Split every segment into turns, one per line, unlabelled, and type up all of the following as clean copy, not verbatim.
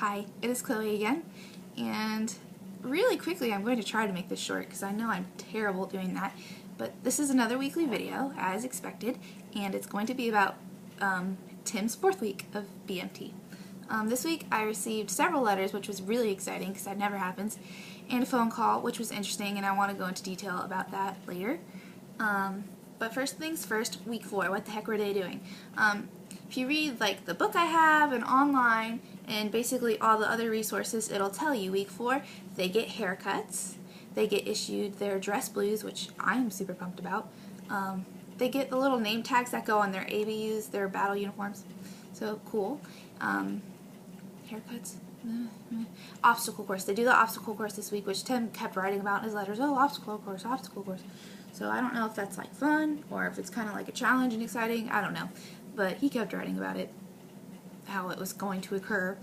Hi, it is Chloe again, and really quickly I'm going to try to make this short because I know I'm terrible at doing that, but this is another weekly video as expected, and it's going to be about Tim's fourth week of BMT. This week I received several letters, which was really exciting because that never happens, and a phone call, which was interesting, and I want to go into detail about that later. But first things first, week 4, what the heck were they doing? If you read like the book I have and online and basically all the other resources, it'll tell you week 4 they get haircuts, they get issued their dress blues, which I'm super pumped about. They get the little name tags that go on their ABUs, their battle uniforms, so cool. Haircuts, obstacle course. They do the obstacle course this week, which Tim kept writing about in his letters. Oh, obstacle course, obstacle course. So I don't know if that's like fun or if it's kind of like a challenge and exciting. I don't know. But he kept writing about it, how it was going to occur.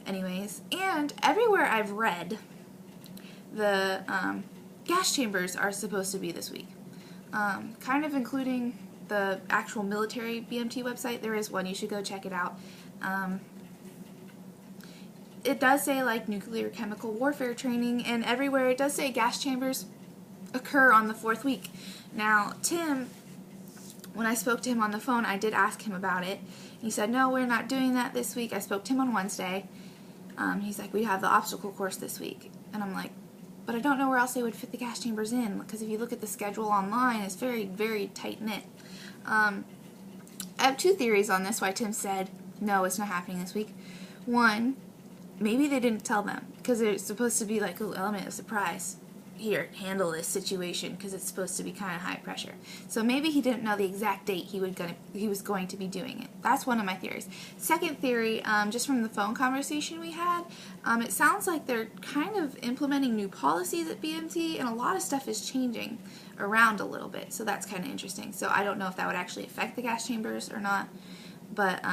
Anyways, and everywhere I've read, the gas chambers are supposed to be this week. Kind of including the actual military BMT website. There is one. You should go check it out. It does say like nuclear chemical warfare training, and everywhere it does say gas chambers occur on the 4th week. Now, Tim, when I spoke to him on the phone, I did ask him about it. He said, no, we're not doing that this week. I spoke to him on Wednesday. He's like, we have the obstacle course this week. And I'm like, but I don't know where else they would fit the gas chambers in, because if you look at the schedule online, it's very, very tight-knit. I have 2 theories on this why Tim said, no, it's not happening this week. One, maybe they didn't tell them, because it's supposed to be like, ooh, element of surprise. Here, handle this situation, because it's supposed to be kind of high pressure. So maybe he didn't know the exact date he was going to be doing it. That's one of my theories. Second theory, just from the phone conversation we had, it sounds like they're kind of implementing new policies at BMT, and a lot of stuff is changing around a little bit, so that's kind of interesting. So I don't know if that would actually affect the gas chambers or not, but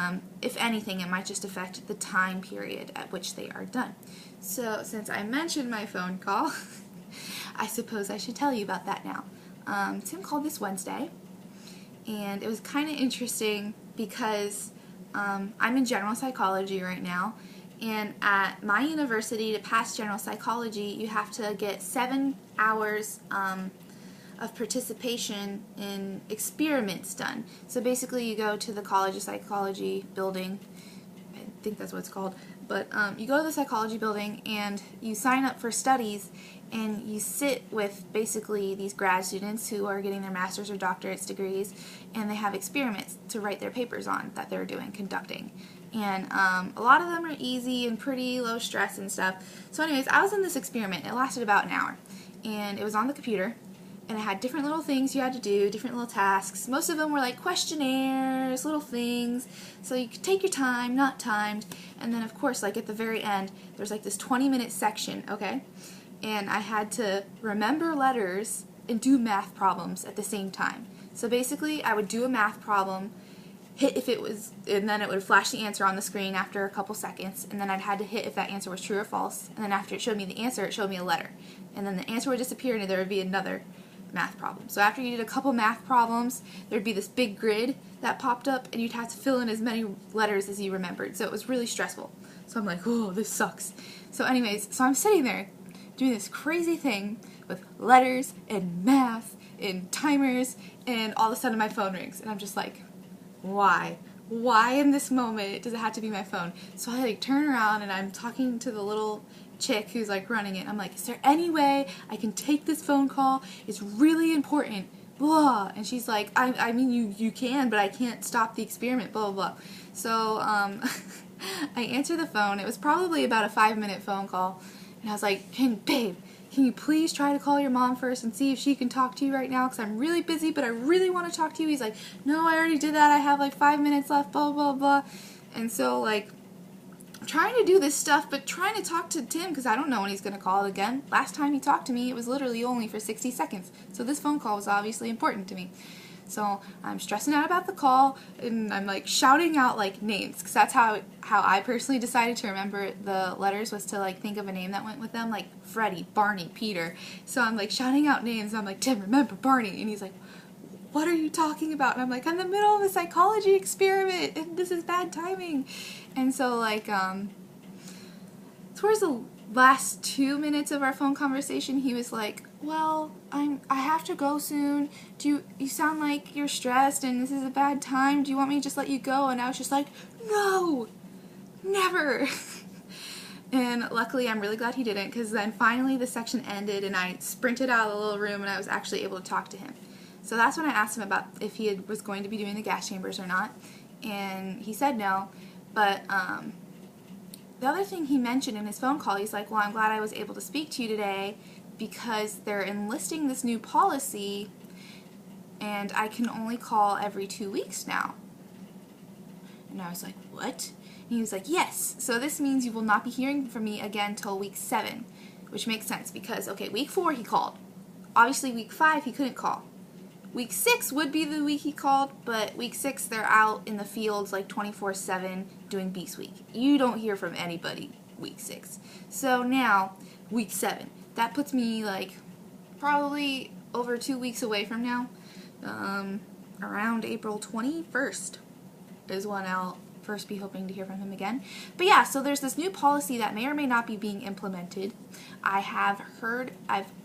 if anything, it might just affect the time period at which they are done. So since I mentioned my phone call, I suppose I should tell you about that now. Tim called this Wednesday, and it was kind of interesting because I'm in general psychology right now, and at my university, to pass general psychology, you have to get 7 hours of participation in experiments done. So basically you go to the College of Psychology building, I think that's what it's called, but you go to the psychology building and you sign up for studies, and you sit with basically these grad students who are getting their master's or doctorate's degrees, and they have experiments to write their papers on that they're conducting. And a lot of them are easy and pretty low stress and stuff. So anyways, I was in this experiment. It lasted about an hour, and it was on the computer, and it had different little things you had to do, different little tasks. Most of them were like questionnaires, little things, so you could take your time, not timed. And then of course, like at the very end, there's like this 20-minute section, okay? And I had to remember letters and do math problems at the same time. So basically, I would do a math problem, hit if it was, and then it would flash the answer on the screen after a couple seconds, and then I'd had to hit if that answer was true or false, and then after it showed me the answer, it showed me a letter. And then the answer would disappear, and there would be another math problem. So after you did a couple math problems, there'd be this big grid that popped up, and you'd have to fill in as many letters as you remembered. So it was really stressful. So I'm like, oh, this sucks. So anyways, so I'm sitting there doing this crazy thing with letters and math and timers, and all of a sudden my phone rings, and I'm just like, why? Why in this moment does it have to be my phone? So I like turn around and I'm talking to the little chick who's like running it. I'm like, is there any way I can take this phone call? It's really important. Blah. And she's like, I mean, you can, but I can't stop the experiment, blah, blah, blah. So I answer the phone. It was probably about a 5-minute phone call. And I was like, babe, can you please try to call your mom first and see if she can talk to you right now? Because I'm really busy, but I really want to talk to you. He's like, no, I already did that. I have like 5 minutes left, blah, blah, blah. And so, like, I'm trying to do this stuff, but trying to talk to Tim because I don't know when he's going to call again. Last time he talked to me, it was literally only for 60 seconds. So this phone call was obviously important to me. So I'm stressing out about the call, and I'm like shouting out like names, because that's how I personally decided to remember the letters, was to like think of a name that went with them, like Freddie, Barney, Peter. So I'm like shouting out names. I'm like, Tim, remember Barney? And he's like, what are you talking about? And I'm like, I'm in the middle of a psychology experiment, and this is bad timing. And so like towards the last 2 minutes of our phone conversation, he was like, well, I have to go soon. You sound like you're stressed and this is a bad time. Do you want me to just let you go? And I was just like, no, never. And luckily, I'm really glad he didn't, because then finally the section ended and I sprinted out of the little room and I was actually able to talk to him. So that's when I asked him about if he was going to be doing the gas chambers or not, and he said no. But the other thing he mentioned in his phone call, he's like, well, I'm glad I was able to speak to you today because they're enlisting this new policy and I can only call every 2 weeks now. And I was like, what? And he was like, yes, so this means you will not be hearing from me again till week 7, which makes sense because, okay, week 4 he called. Obviously week 5 he couldn't call. Week 6 would be the week he called, but week 6 they're out in the fields like 24/7 doing Beast Week. You don't hear from anybody week 6. So now, week 7. That puts me like probably over 2 weeks away from now. Around April 21st is when I'll first be hoping to hear from him again. But yeah, so there's this new policy that may or may not be being implemented. I've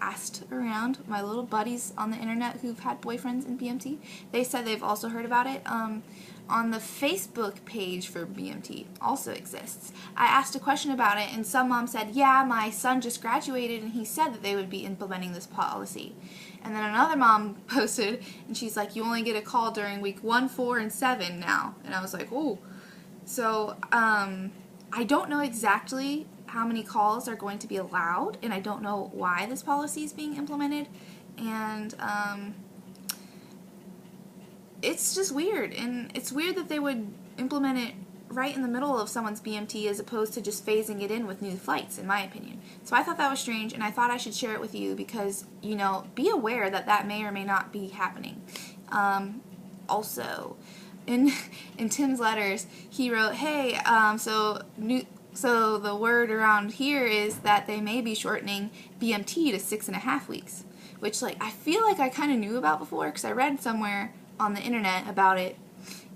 asked around my little buddies on the internet who've had boyfriends in BMT. They said they've also heard about it. On the Facebook page for BMT also exists. I asked a question about it and some mom said, yeah, my son just graduated and he said that they would be implementing this policy. And then another mom posted and she's like, you only get a call during week 1, 4, and 7 now. And I was like, ooh. So I don't know exactly how many calls are going to be allowed, and I don't know why this policy is being implemented, and it's just weird, and it's weird that they would implement it right in the middle of someone's BMT as opposed to just phasing it in with new flights, in my opinion. So I thought that was strange, and I thought I should share it with you because, you know, be aware that that may or may not be happening. Also, in Tim's letters, he wrote, hey, so the word around here is that they may be shortening BMT to 6.5 weeks, which, like, I feel like I kind of knew about before because I read somewhere on the internet about it.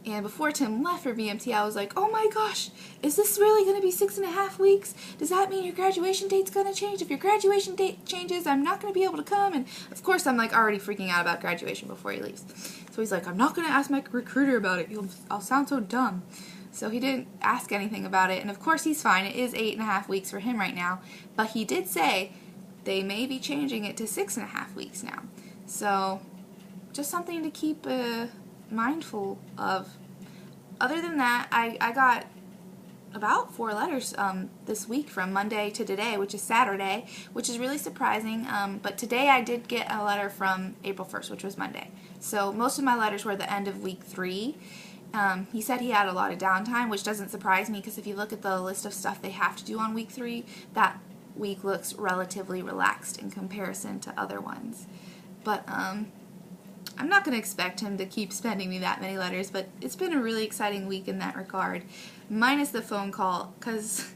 And before Tim left for BMT, I was like, oh my gosh, is this really going to be 6.5 weeks? Does that mean your graduation date's going to change? If your graduation date changes, I'm not going to be able to come. And of course, I'm like already freaking out about graduation before he leaves. So he's like, I'm not going to ask my recruiter about it. I'll sound so dumb. So he didn't ask anything about it. And of course, he's fine. It is 8.5 weeks for him right now. But he did say they may be changing it to 6.5 weeks now. So just something to keep mindful of. Other than that, I got about 4 letters this week from Monday to today, which is Saturday, which is really surprising. But today I did get a letter from April 1st, which was Monday. So most of my letters were the end of week 3. He said he had a lot of downtime, which doesn't surprise me because if you look at the list of stuff they have to do on week 3, that week looks relatively relaxed in comparison to other ones. But I'm not going to expect him to keep sending me that many letters, but it's been a really exciting week in that regard, minus the phone call, because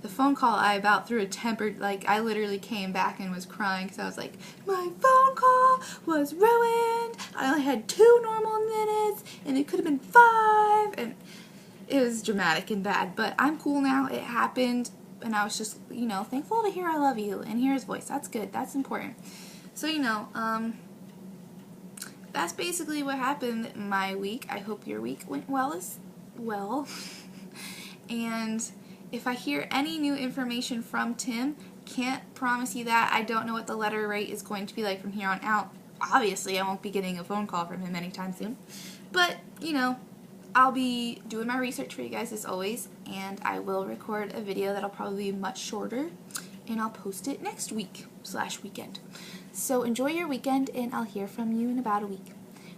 the phone call I about threw a temper, like I literally came back and was crying because I was like, my phone call was ruined, I only had 2 normal minutes, and it could have been 5, and it was dramatic and bad, but I'm cool now, it happened, and I was just, you know, thankful to hear I love you, and hear his voice, that's good, that's important. So, you know, that's basically what happened in my week. I hope your week went well as well. And if I hear any new information from Tim, can't promise you that. I don't know what the letter rate is going to be like from here on out. Obviously, I won't be getting a phone call from him anytime soon. But, you know, I'll be doing my research for you guys as always, and I will record a video that'll probably be much shorter, and I'll post it next week/weekend. So enjoy your weekend, and I'll hear from you in about a week.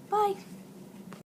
Bye!